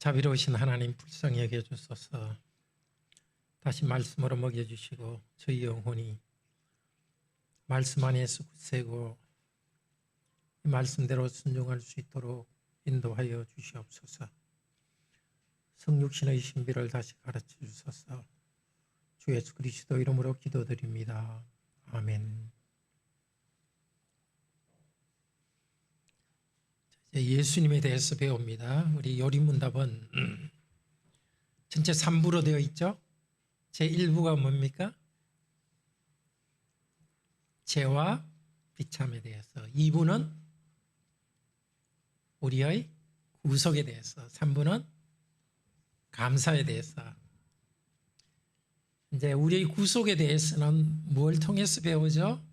자비로우신 하나님 불쌍히 여겨주소서. 다시 말씀으로 먹여주시고 저희 영혼이 말씀 안에서 굳세고 이 말씀대로 순종할 수 있도록 인도하여 주시옵소서. 성육신의 신비를 다시 가르쳐 주소서. 주 예수 그리스도 이름으로 기도드립니다. 아멘. 이제 예수님에 대해서 배웁니다. 우리 요리문답은 전체 3부로 되어 있죠. 제1부가 뭡니까? 죄와 비참에 대해서, 2부는 우리의 구속에 대해서, 3부는 감사에 대해서. 이제 우리의 구속에 대해서는 뭘 통해서 배우죠?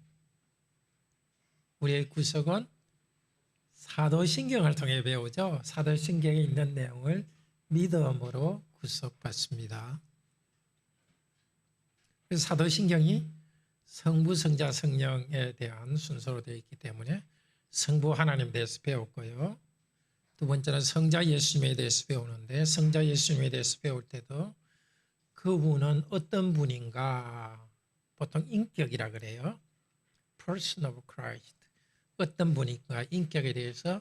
우리의 구속은 사도신경을 통해 배우죠. 사도신경에 있는 내용을 믿음으로 구속받습니다. 그래서 사도신경이 성부, 성자, 성령에 대한 순서로 되어 있기 때문에 성부 하나님에 대해서 배웠고요. 두 번째는 성자 예수님에 대해서 배우는데, 성자 예수님에 대해서 배울 때도 그분은 어떤 분인가, 보통 인격이라 그래요. Person of Christ. 어떤 분인가, 인격에 대해서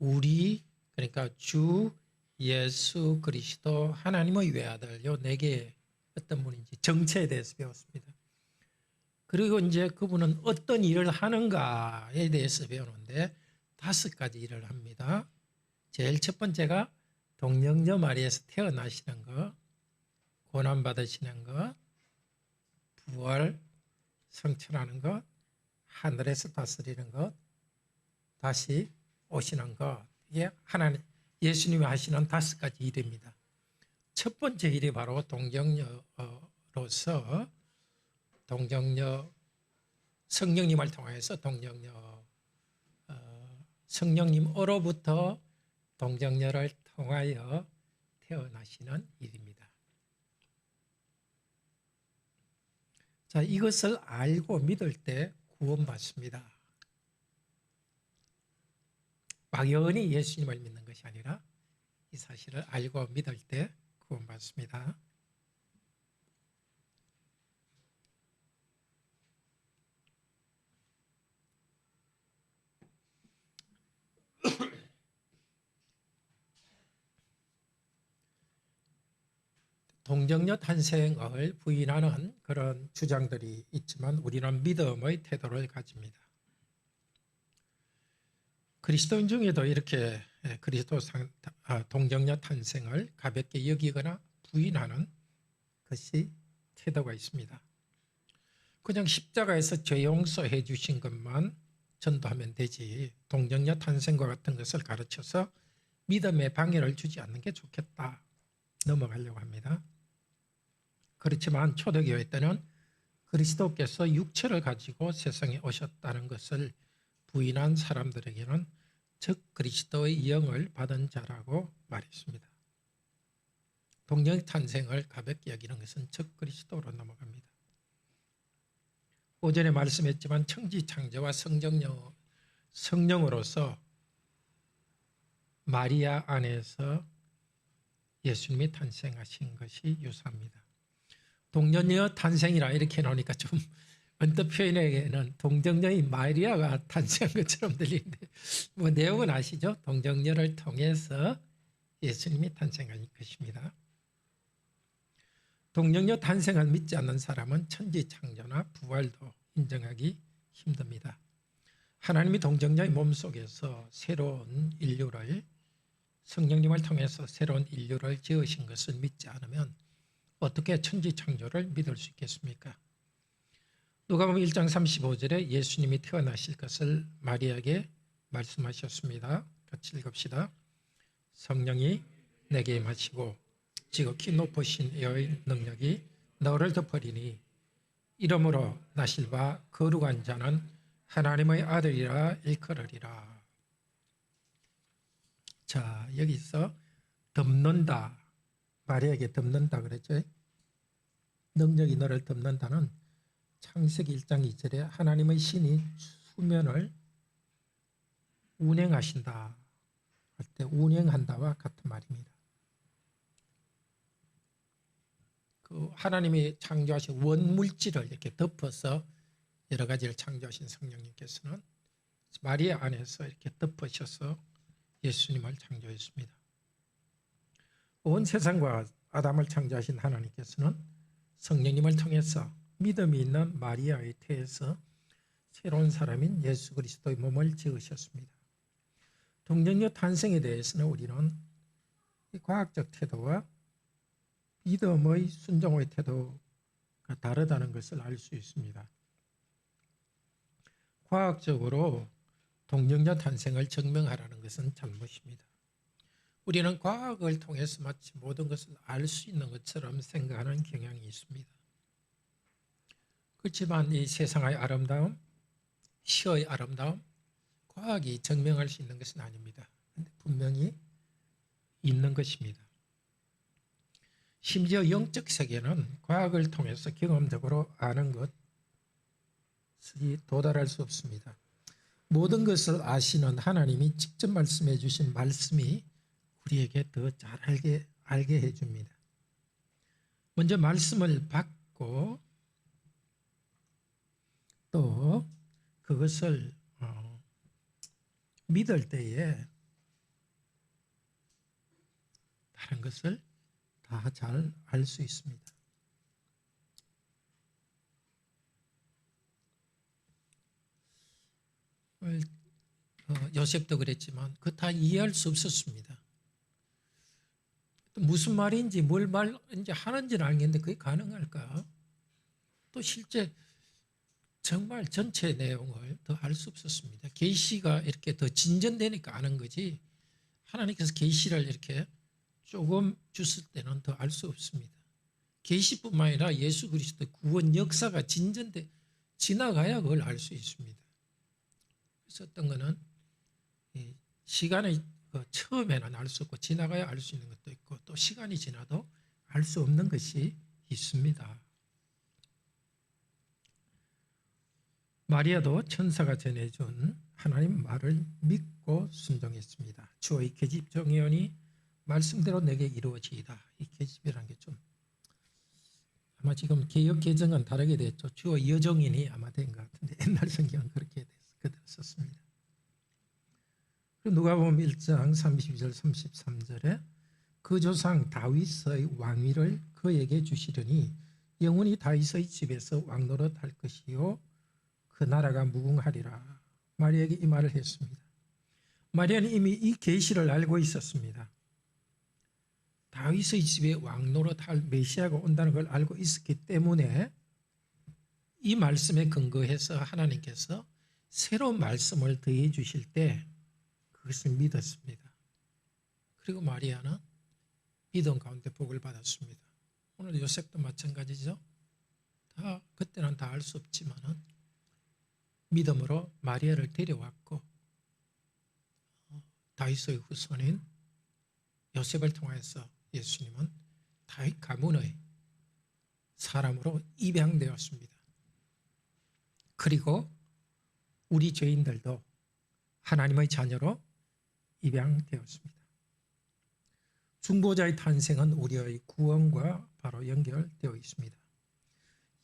우리, 그러니까 주 예수 그리스도 하나님의 외아들, 요 네 개의 어떤 분인지 정체에 대해서 배웠습니다. 그리고 이제 그분은 어떤 일을 하는가에 대해서 배우는데 5가지 일을 합니다. 제일 첫 번째가 동정녀 마리아에서 태어나시는 것, 고난받으시는 것, 부활, 성천하는 것, 하늘에서 다스리는 것, 다시 오시는 것. 이게 하나님, 예수님이 하시는 5가지 일입니다. 첫 번째 일이 바로 동정녀로서 동정녀, 성령님을 통해서 동정녀, 성령님으로부터 동정녀를 통하여 태어나시는 일입니다. 자, 이것을 알고 믿을 때 구원받습니다. 막연히 예수님을 믿는 것이 아니라 이 사실을 알고 믿을 때 구원받습니다. 동정녀 탄생을 부인하는 그런 주장들이 있지만 우리는 믿음의 태도를 가집니다. 그리스도인 중에도 이렇게 동정녀 탄생을 가볍게 여기거나 부인하는 것이 태도가 있습니다. 그냥 십자가에서 죄 용서해 주신 것만 전도하면 되지, 동정녀 탄생과 같은 것을 가르쳐서 믿음에 방해를 주지 않는 게 좋겠다, 넘어가려고 합니다. 그렇지만 초대교회 때는 그리스도께서 육체를 가지고 세상에 오셨다는 것을 부인한 사람들에게는 적 그리스도의 영을 받은 자라고 말했습니다. 동정 탄생을 가볍게 여기는 것은 적 그리스도로 넘어갑니다. 오전에 말씀했지만 천지창조와 성령으로서 마리아 안에서 예수님이 탄생하신 것이 유사합니다. 동정녀 탄생이라 이렇게 나오니까 좀 언뜻 표현에는 동정녀의 마리아가 탄생한 것처럼 들리는데, 뭐 내용은 아시죠? 동정녀를 통해서 예수님이 탄생한 것입니다. 동정녀 탄생을 믿지 않는 사람은 천지창조나 부활도 인정하기 힘듭니다. 하나님이 동정녀의 몸속에서 새로운 인류를, 성령님을 통해서 새로운 인류를 지으신 것을 믿지 않으면 어떻게 천지창조를 믿을 수 있겠습니까? 누가복음 1장 35절에 예수님이 태어나실 것을 마리아에게 말씀하셨습니다. 같이 읽읍시다. 성령이 내게 임하시고 지극히 높으신 이의 능력이 너를 덮으리니 이러므로 나실 바 거룩한 자는 하나님의 아들이라 일컬으리라. 자, 여기서 덮는다, 마리아에게 덮는다 그랬죠. 능력이 너를 덮는다는 창세기 1장 2절에 하나님의 신이 수면을 운행하신다, 할 때 운행한다와 같은 말입니다. 그 하나님이 창조하신 원물질을 이렇게 덮어서 여러 가지를 창조하신 성령님께서는 마리아 안에서 이렇게 덮으셔서 예수님을 창조했습니다. 온 세상과 아담을 창조하신 하나님께서는 성령님을 통해서 믿음이 있는 마리아의 태에서 새로운 사람인 예수 그리스도의 몸을 지으셨습니다. 동정녀 탄생에 대해서는 우리는 이 과학적 태도와 믿음의 순종의 태도가 다르다는 것을 알 수 있습니다. 과학적으로 동정녀 탄생을 증명하라는 것은 잘못입니다. 우리는 과학을 통해서 마치 모든 것을 알 수 있는 것처럼 생각하는 경향이 있습니다. 그렇지만 이 세상의 아름다움, 시의 아름다움, 과학이 증명할 수 있는 것은 아닙니다. 근데 분명히 있는 것입니다. 심지어 영적 세계는 과학을 통해서 경험적으로 아는 것이 도달할 수 없습니다. 모든 것을 아시는 하나님이 직접 말씀해 주신 말씀이 우리에게 더 잘 알게 해줍니다. 먼저 말씀을 받고 또 그것을 믿을 때에 다른 것을 다 잘 알 수 있습니다. 요셉도 그랬지만 그 다 이해할 수 없었습니다. 무슨 말인지 뭘 말인지 하는지는 알겠는데 그게 가능할까? 또 실제 정말 전체 내용을 더 알 수 없었습니다. 계시가 이렇게 더 진전되니까 아는 거지 하나님께서 계시를 이렇게 조금 주실 때는 더 알 수 없습니다. 계시뿐만 아니라 예수 그리스도의 구원 역사가 지나가야 그걸 알 수 있습니다. 그래서 어떤 거는 시간의 처음에는 알 수 없고 지나가야 알 수 있는 것도 있고 또 시간이 지나도 알 수 없는 것이 있습니다. 마리아도 천사가 전해준 하나님 말을 믿고 순종했습니다. 주의 계집 정의원이 말씀대로 내게 이루어지이다. 이 계집이라는 게 좀 아마 지금 개역 개정은 다르게 됐죠. 주의 여정인이 아마 된 것 같은데 옛날 성경은 그렇게 그대로 썼습니다. 누가복음 1장 32절 33절에 그 조상 다윗의 왕위를 그에게 주시려니 영원히 다윗의 집에서 왕노릇 할 것이요 그 나라가 무궁하리라. 마리아에게 이 말을 했습니다. 마리아는 이미 이 계시를 알고 있었습니다. 다윗의 집에 왕노릇 할 메시아가 온다는 걸 알고 있었기 때문에 이 말씀에 근거해서 하나님께서 새로운 말씀을 더해 주실 때 그것을 믿었습니다. 그리고 마리아는 믿음 가운데 복을 받았습니다. 오늘 요셉도 마찬가지죠. 그때는 다 알 수 없지만은 믿음으로 마리아를 데려왔고 다윗의 후손인 요셉을 통해서 예수님은 다윗 가문의 사람으로 입양되었습니다. 그리고 우리 죄인들도 하나님의 자녀로 입양되었습니다. 중보자의 탄생은 우리의 구원과 바로 연결되어 있습니다.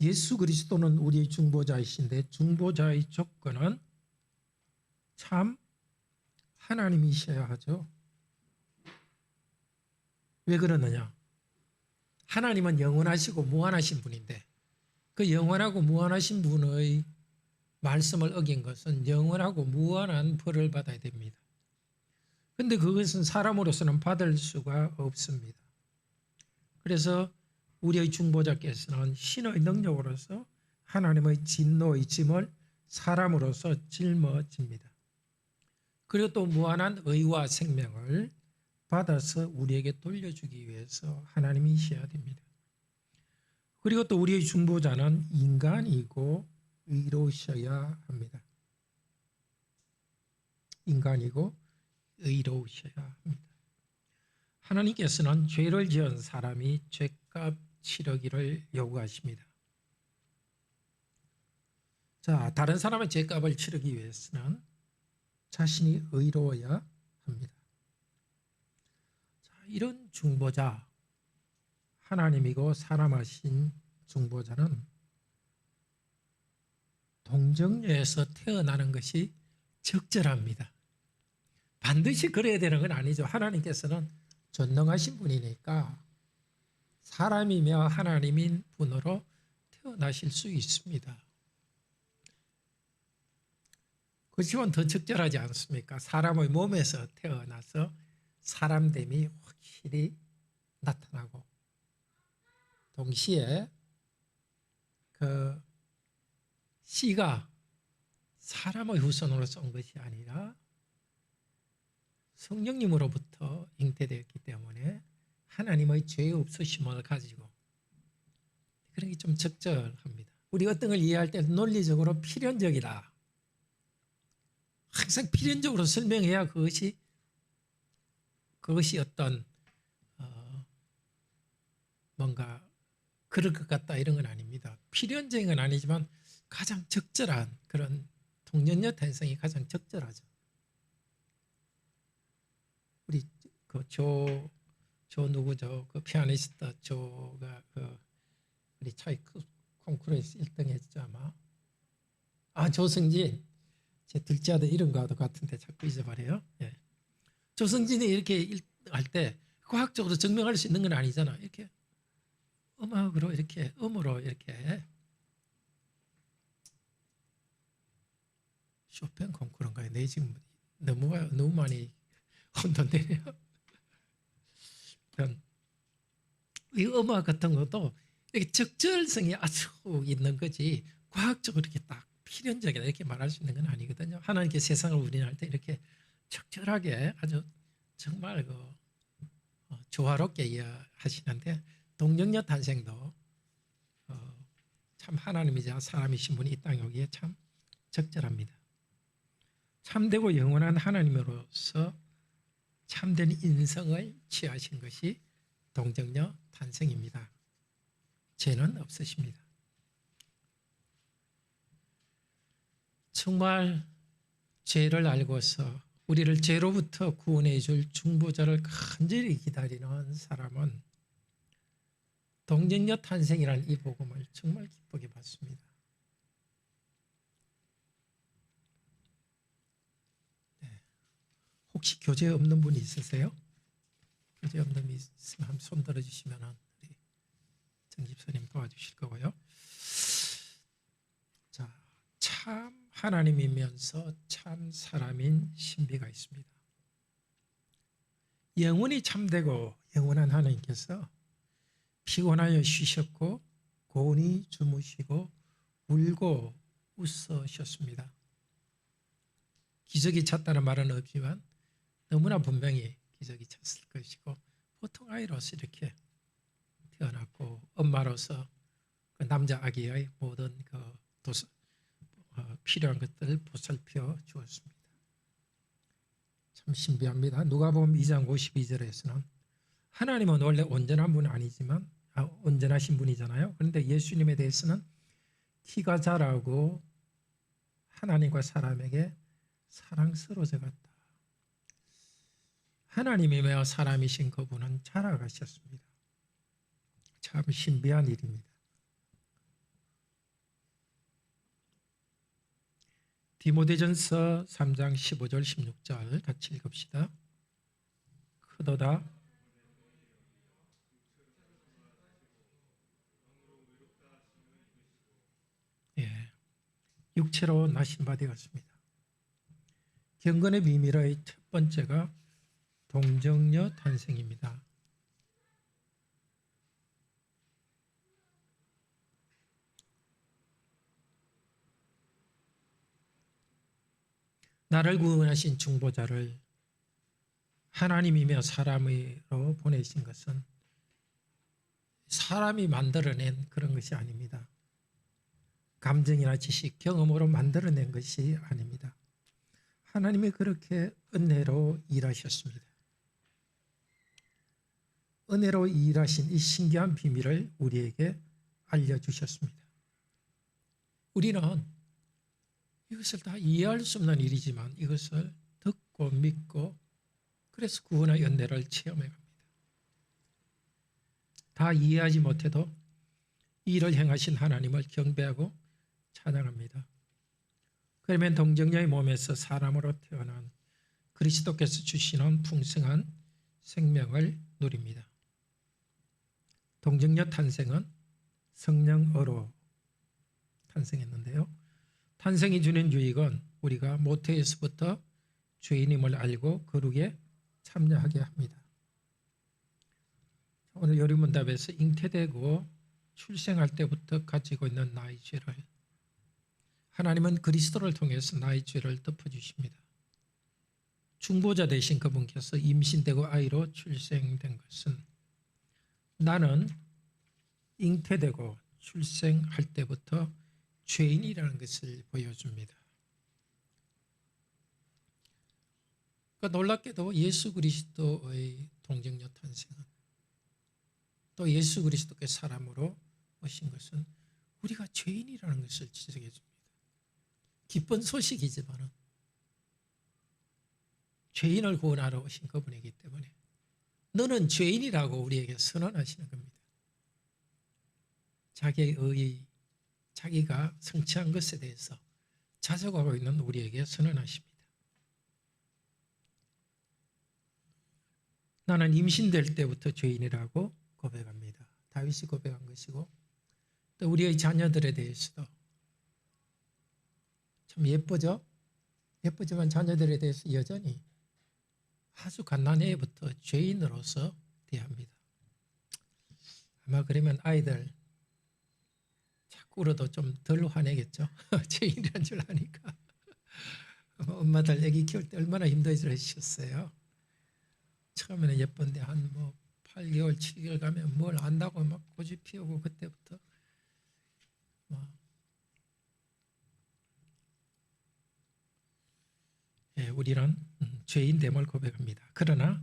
예수 그리스도는 우리의 중보자이신데 중보자의 조건은 참 하나님이셔야 하죠. 왜 그러느냐? 하나님은 영원하시고 무한하신 분인데 그 영원하고 무한하신 분의 말씀을 어긴 것은 영원하고 무한한 벌을 받아야 됩니다. 그런데 그것은 사람으로서는 받을 수가 없습니다. 그래서 우리의 중보자께서는 신의 능력으로서 하나님의 진노의 짐을 사람으로서 짊어집니다. 그리고 또 무한한 의와 생명을 받아서 우리에게 돌려주기 위해서 하나님이셔야 됩니다. 그리고 또 우리의 중보자는 인간이고 의로우셔야 합니다. 인간이고 의로우셔야 합니다. 하나님께서는 죄를 지은 사람이 죄값 치르기를 요구하십니다. 자, 다른 사람의 죄값을 치르기 위해서는 자신이 의로워야 합니다. 이런 중보자, 하나님이고 사람하신 중보자는 동정녀에서 태어나는 것이 적절합니다. 반드시 그래야 되는 건 아니죠. 하나님께서는 전능하신 분이니까 사람이며 하나님인 분으로 태어나실 수 있습니다. 그렇지만 더 적절하지 않습니까? 사람의 몸에서 태어나서 사람됨이 확실히 나타나고 동시에 그 씨가 사람의 후손으로서 온 것이 아니라 성령님으로부터 잉태되었기 때문에 하나님의 죄 없으심을 가지고 그런 게 좀 적절합니다. 우리 어떤 걸 이해할 때 논리적으로 필연적이다. 항상 필연적으로 설명해야 그것이 어떤 뭔가 그럴 것 같다 이런 건 아닙니다. 필연적인 건 아니지만 가장 적절한 그런 동년녀 탄생이 가장 적절하죠. 우리 그 조 누구죠? 그 피아니스트 조가 그 우리 콩쿠르에서 1등 했죠 아마. 조승진. 제 둘째 아들 이름과도 같은데 자꾸 잊어버려요. 예. 조승진이 이렇게 할 때 과학적으로 증명할 수 있는 건 아니잖아. 이렇게 음악으로 이렇게 음으로 이렇게 쇼팽 콩쿠르인가요? 내 지금 너무 많이 혼돈되네요. 이 음악 같은 것도 이렇게 적절성이 아주 있는 거지 과학적으로 이렇게 딱 필연적이다 이렇게 말할 수 있는 건 아니거든요. 하나님께 세상을 운행할 때 이렇게 적절하게 아주 정말 조화롭게 이해하시는데 동정녀 탄생도 참 하나님이자 사람이신 분이 이 땅에 오기에 참 적절합니다. 참되고 영원한 하나님으로서 참된 인성을 취하신 것이 동정녀 탄생입니다. 죄는 없으십니다. 정말 죄를 알고서 우리를 죄로부터 구원해 줄 중보자를 간절히 기다리는 사람은 동정녀 탄생이라는 이 복음을 정말 기쁘게 받습니다. 네. 혹시 교제 없는 분이 있으세요? 교제 없는 분이 있으면 한번 손 들어주시면 우리 정 집사님 도와주실 거고요. 자, 참 하나님이면서 참 사람인 신비가 있습니다. 영원히 참되고 영원한 하나님께서 피곤하여 쉬셨고 고운히 주무시고 울고 웃으셨습니다. 기적이 찼다는 말은 없지만 너무나 분명히 기적이 찼을 것이고 보통 아이로서 이렇게 태어났고 엄마로서 그 남자 아기의 모든 필요한 것들을 보살펴 주었습니다. 참 신비합니다. 누가복음 2장 52절에서는 하나님은 원래 온전한 분은 아니지만 온전하신 분이잖아요. 그런데 예수님에 대해서는 키가 자라고 하나님과 사람에게 사랑스러워져 갔다. 하나님이며 사람이신 그분은 자라가셨습니다. 참 신비한 일입니다. 디모데전서 3장 15절 16절 같이 읽읍시다. 크도다 육체로 나신 바 되었습니다. 경건의 비밀의 첫 번째가 동정녀 탄생입니다. 나를 구원하신 중보자를 하나님이며 사람으로 보내신 것은 사람이 만들어낸 그런 것이 아닙니다. 감정이나 지식, 경험으로 만들어낸 것이 아닙니다. 하나님이 그렇게 은혜로 일하셨습니다. 은혜로 일하신 이 신기한 비밀을 우리에게 알려주셨습니다. 우리는 이것을 다 이해할 수 없는 일이지만 이것을 듣고 믿고 그래서 구원의 은혜를 체험해 갑니다. 다 이해하지 못해도 이 일을 행하신 하나님을 경배하고 찬양합니다. 그러면 동정녀의 몸에서 사람으로 태어난 그리스도께서 주시는 풍성한 생명을 누립니다. 동정녀 탄생은 성령으로 탄생했는데요. 탄생이 주는 유익은 우리가 모태에서부터 죄인임을 알고 거룩에 참여하게 합니다. 오늘 요리문답에서 잉태되고 출생할 때부터 가지고 있는 나의 죄를 하나님은 그리스도를 통해서 나의 죄를 덮어주십니다. 중보자 되신 그분께서 임신되고 아이로 출생된 것은 나는 잉태되고 출생할 때부터 죄인이라는 것을 보여줍니다. 그러니까 놀랍게도 예수 그리스도의 동정녀 탄생은 또 예수 그리스도께서 사람으로 오신 것은 우리가 죄인이라는 것을 지적해 줍니다. 기쁜 소식이지만 죄인을 구원하러 오신 그분이기 때문에 너는 죄인이라고 우리에게 선언하시는 겁니다. 자기의 자기가 성취한 것에 대해서 자족하고 있는 우리에게 선언하십니다. 나는 임신될 때부터 죄인이라고 고백합니다. 다윗이 고백한 것이고 또 우리의 자녀들에 대해서도 참 예쁘죠? 예쁘지만 자녀들에 대해서 여전히 아주 갓난애부터 죄인으로서 대합니다. 아마 그러면 아이들 자꾸 울어도 좀 덜 화내겠죠? 죄인이란 줄 아니까. 엄마들 애기 키울 때 얼마나 힘들으셨어요. 처음에는 예쁜데 한 8개월, 7개월 가면 뭘 안다고 막 고집 피우고 그때부터 우리는 죄인됨을 고백합니다. 그러나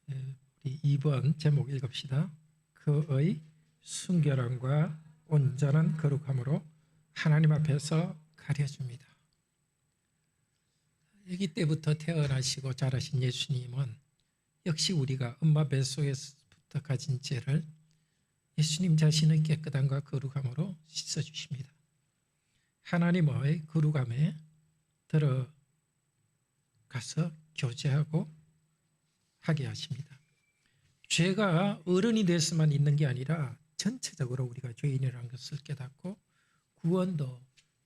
우리 2번 제목 읽읍시다. 그의 순결함과 온전한 거룩함으로 하나님 앞에서 가려줍니다. 아기 때부터 태어나시고 자라신 예수님은 역시 우리가 엄마 뱃속에서부터 가진 죄를 예수님 자신의 깨끗함과 거룩함으로 씻어주십니다. 하나님의 거룩함에 들어가서 교제하고 하게 하십니다. 죄가 어른이 돼서만 있는 게 아니라 전체적으로 우리가 죄인이라는 것을 깨닫고 구원도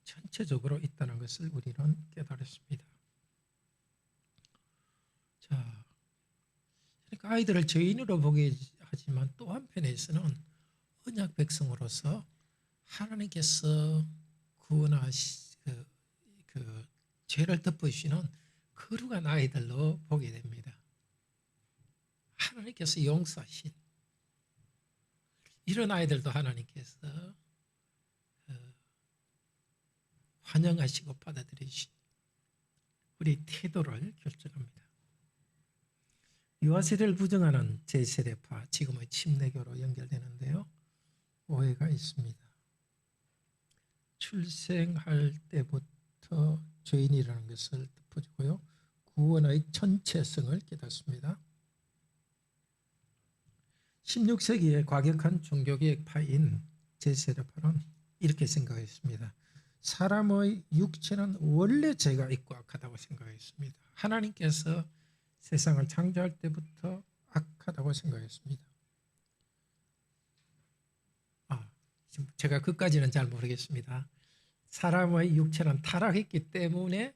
전체적으로 있다는 것을 우리는 깨달았습니다. 자, 그러니까 아이들을 죄인으로 보게 하지만 또 한편에서는 언약 백성으로서 하나님께서 구원하시 그 죄를 덮으시는 거룩한 아이들로 보게 됩니다. 하나님께서 용서하신 이런 아이들도 하나님께서 환영하시고 받아들이신 우리 태도를 결정합니다. 유아세례를 부정하는 제세례파, 지금의 침례교로 연결되는데요. 오해가 있습니다. 출생할 때부터 죄인이라는 것을 덮어주고요. 구원의 전체성을 깨닫습니다. 16세기의 과격한 종교개혁파인 제세례파는 이렇게 생각했습니다. 사람의 육체는 원래 죄가 있고 악하다고 생각했습니다. 하나님께서 세상을 창조할 때부터 악하다고 생각했습니다. 제가 그까지는 잘 모르겠습니다. 사람의 육체는 타락했기 때문에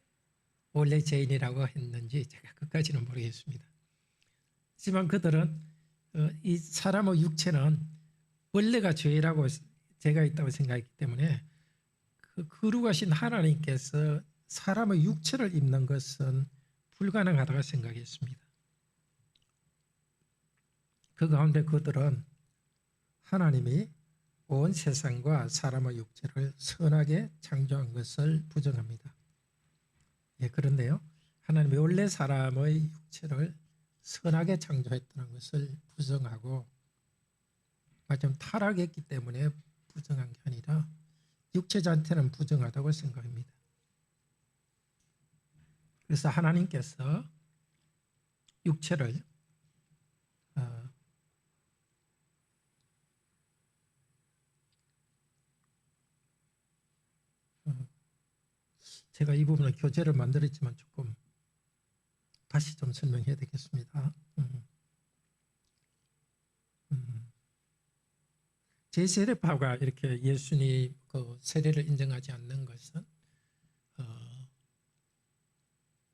원래 죄인이라고 했는지 제가 그까지는 모르겠습니다. 하지만 그들은 이 사람의 육체는 원래가 죄가 있다고 생각했기 때문에 그 거룩하신 하나님께서 사람의 육체를 입는 것은 불가능하다고 생각했습니다. 그 가운데 그들은 하나님이 온 세상과 사람의 육체를 선하게 창조한 것을 부정합니다. 그런데요, 하나님이 원래 사람의 육체를 선하게 창조했다는 것을 부정하고 좀 타락했기 때문에 부정한 게 아니라 육체 자체는 부정하다고 생각합니다. 그래서 하나님께서 육체를 제가 이 부분은 교재를 만들었지만 조금 다시 좀 설명해야 되겠습니다. 제세례파가 이렇게 예수님 그 세례를 인정하지 않는 것은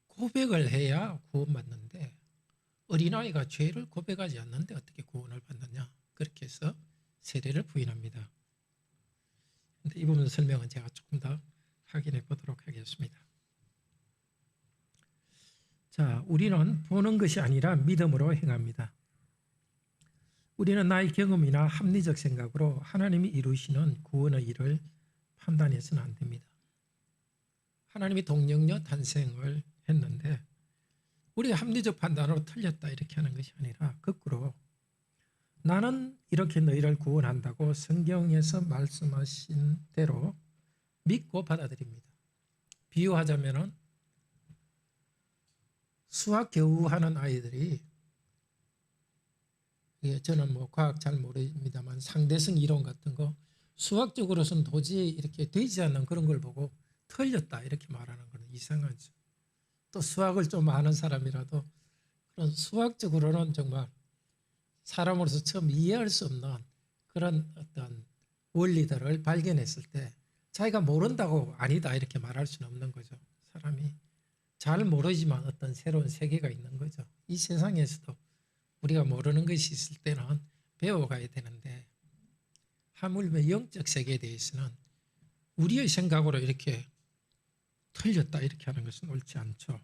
고백을 해야 구원받는데 어린아이가 죄를 고백하지 않는데 어떻게 구원을 받느냐, 그렇게 해서 세례를 부인합니다. 근데 이 부분 설명은 제가 조금 더 확인해 보도록 하겠습니다. 자, 우리는 보는 것이 아니라 믿음으로 행합니다. 우리는 나의 경험이나 합리적 생각으로 하나님이 이루시는 구원의 일을 판단해서는 안 됩니다. 하나님이 동정녀 탄생을 했는데 우리가 합리적 판단으로 틀렸다 이렇게 하는 것이 아니라 거꾸로 나는 이렇게 너희를 구원한다고 성경에서 말씀하신 대로 믿고 받아들입니다. 비유하자면 수학 겨우 하는 아이들이, 저는 뭐 과학 잘 모릅니다만 상대성 이론 같은 거 수학적으로서는 도저히 이렇게 되지 않는 그런 걸 보고 틀렸다 이렇게 말하는 건 이상하죠. 또 수학을 좀 아는 사람이라도 그런 수학적으로는 정말 사람으로서 처음 이해할 수 없는 그런 어떤 원리들을 발견했을 때 자기가 모른다고 아니다 이렇게 말할 수는 없는 거죠. 사람이 잘 모르지만 어떤 새로운 세계가 있는 거죠. 이 세상에서도 우리가 모르는 것이 있을 때는 배워가야 되는데 하물며 영적 세계에 대해서는 우리의 생각으로 이렇게 틀렸다 이렇게 하는 것은 옳지 않죠.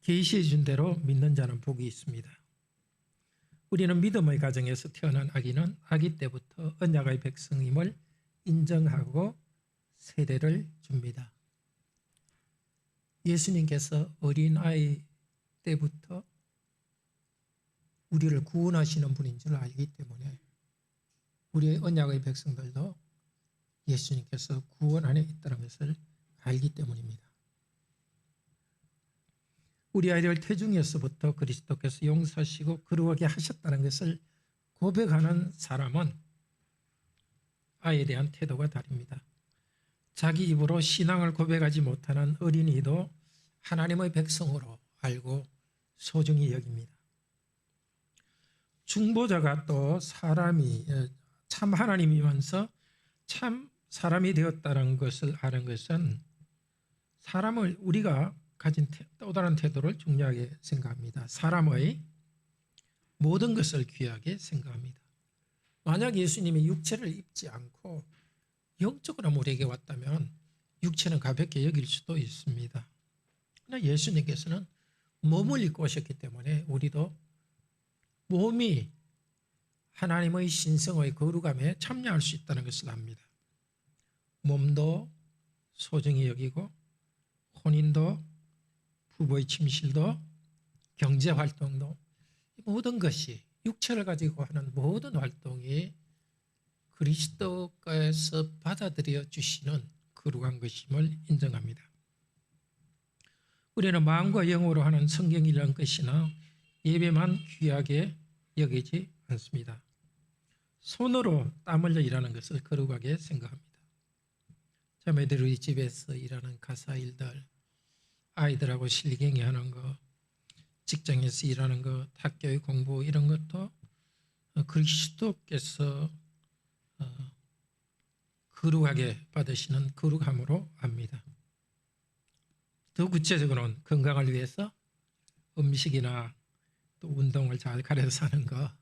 계시해 준 대로 믿는 자는 복이 있습니다. 우리는 믿음의 가정에서 태어난 아기는 아기 때부터 언약의 백성임을 인정하고 세례를 줍니다. 예수님께서 어린아이 때부터 우리를 구원하시는 분인 줄 알기 때문에 우리의 언약의 백성들도 예수님께서 구원 안에 있다는 것을 알기 때문입니다. 우리 아이를 태중에서부터 그리스도께서 용서하시고 거룩하게 하셨다는 것을 고백하는 사람은 아이에 대한 태도가 다릅니다. 자기 입으로 신앙을 고백하지 못하는 어린이도 하나님의 백성으로 알고 소중히 여깁니다. 중보자가 또 사람이 참 하나님이면서 참 사람이 되었다는 것을 아는 것은 사람을 우리가 가진 또 다른 태도를 중요하게 생각합니다. 사람의 모든 것을 귀하게 생각합니다. 만약 예수님이 육체를 입지 않고 영적으로 우리에게 왔다면 육체는 가볍게 여길 수도 있습니다. 그러나 예수님께서는 몸을 입고 오셨기 때문에 우리도 몸이 하나님의 신성의 거룩함에 참여할 수 있다는 것을 압니다. 몸도 소중히 여기고 혼인도 부부의 침실도 경제활동도 모든 것이 육체를 가지고 하는 모든 활동이 그리스도께서 받아들여 주시는 거룩한 것임을 인정합니다. 우리는 마음과 영으로 하는 성경 읽는 것이나 예배만 귀하게 여기지 않습니다. 손으로 땀 흘려 일하는 것을 거룩하게 생각합니다. 자매들 우리 집에서 일하는 가사 일들, 아이들하고 실갱이 하는 것, 직장에서 일하는 것, 학교의 공부 이런 것도 그리스도께서 거룩하게 받으시는 거룩함으로 압니다. 더 구체적으로는 건강을 위해서 음식이나 또 운동을 잘 가려서 하는 거,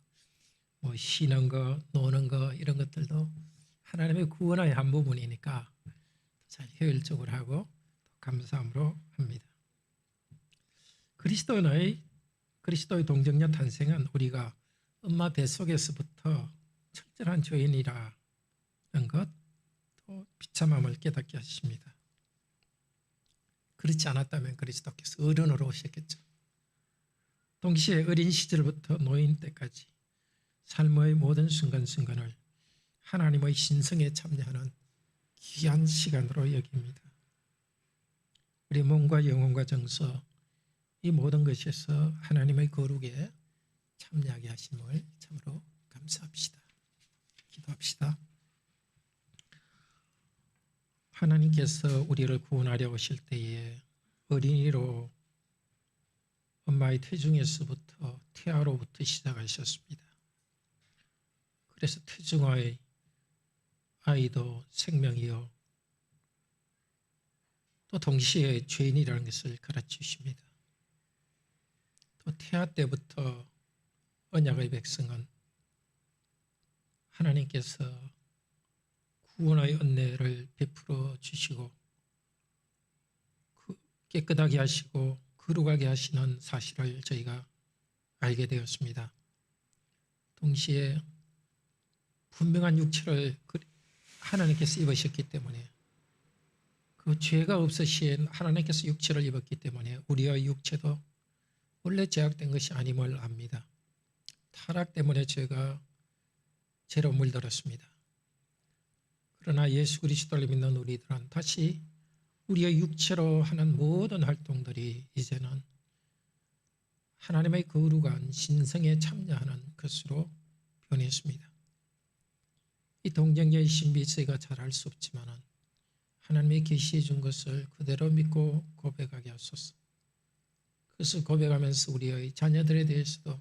뭐 쉬는 거, 노는 거 이런 것들도 하나님의 구원의 한 부분이니까 잘 효율적으로 하고 감사함으로 합니다. 그리스도의 동정녀 탄생은 우리가 엄마 뱃속에서부터 철저한 죄인이라는 것, 또 비참함을 깨닫게 하십니다. 그렇지 않았다면 그리스도께서 어른으로 오셨겠죠. 동시에 어린 시절부터 노인 때까지 삶의 모든 순간순간을 하나님의 신성에 참여하는 귀한 시간으로 여깁니다. 우리 몸과 영혼과 정서 이 모든 것에서 하나님의 거룩에 참여하게 하심을 참으로 감사합시다. 기도합시다. 하나님께서 우리를 구원하려 오실 때에 어린이로 엄마의 태중에서부터 태아로부터 시작하셨습니다. 그래서 태중의 아이도 생명이요 또 동시에 죄인이라는 것을 가르치십니다. 또 태아 때부터 언약의 백성은 하나님께서 구원의 은혜를 베풀어 주시고 깨끗하게 하시고 거룩하게 하시는 사실을 저희가 알게 되었습니다. 동시에 분명한 육체를 하나님께서 입으셨기 때문에 그 죄가 없으신 하나님께서 육체를 입었기 때문에 우리의 육체도 원래 제약된 것이 아님을 압니다. 타락 때문에 죄가 죄로 물들었습니다. 그러나 예수 그리스도를 믿는 우리들은 다시 우리의 육체로 하는 모든 활동들이 이제는 하나님의 거룩한 신성에 참여하는 것으로 변했습니다. 이 동정녀의 신비 저희가 잘 알 수 없지만 하나님의 계시해 준 것을 그대로 믿고 고백하게 하소서. 그것을 고백하면서 우리의 자녀들에 대해서도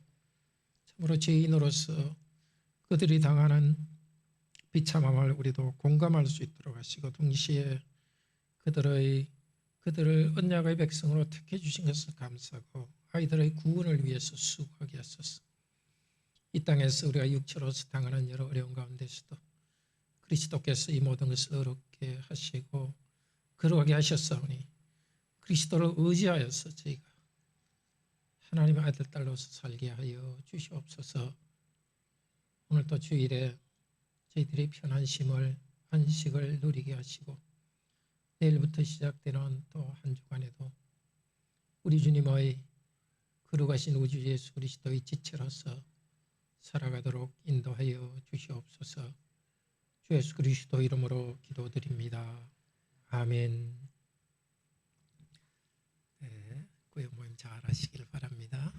참으로 죄인으로서 그들이 당하는 비참함을 우리도 공감할 수 있도록 하시고 동시에 그들을 언약의 백성으로 택해 주신 것을 감사하고 아이들의 구원을 위해서 수고하게 하소서. 이 땅에서 우리가 육체로서 당하는 여러 어려움 가운데서도 그리스도께서 이 모든 것을 어렵게 하시고 거룩하게 하셨사오니 그리스도를 의지하여서 저희가 하나님의 아들 딸로서 살게 하여 주시옵소서. 오늘 또 주일에 저희들이 편한 쉼을 안식을 누리게 하시고 내일부터 시작되는 또 한 주간에도 우리 주님의 거룩하신 우주 예수 그리스도의 지체로서 살아가도록 인도하여 주시옵소서. 주 예수 그리스도 이름으로 기도드립니다. 아멘. 네, 구역 모임 잘 하시길 바랍니다.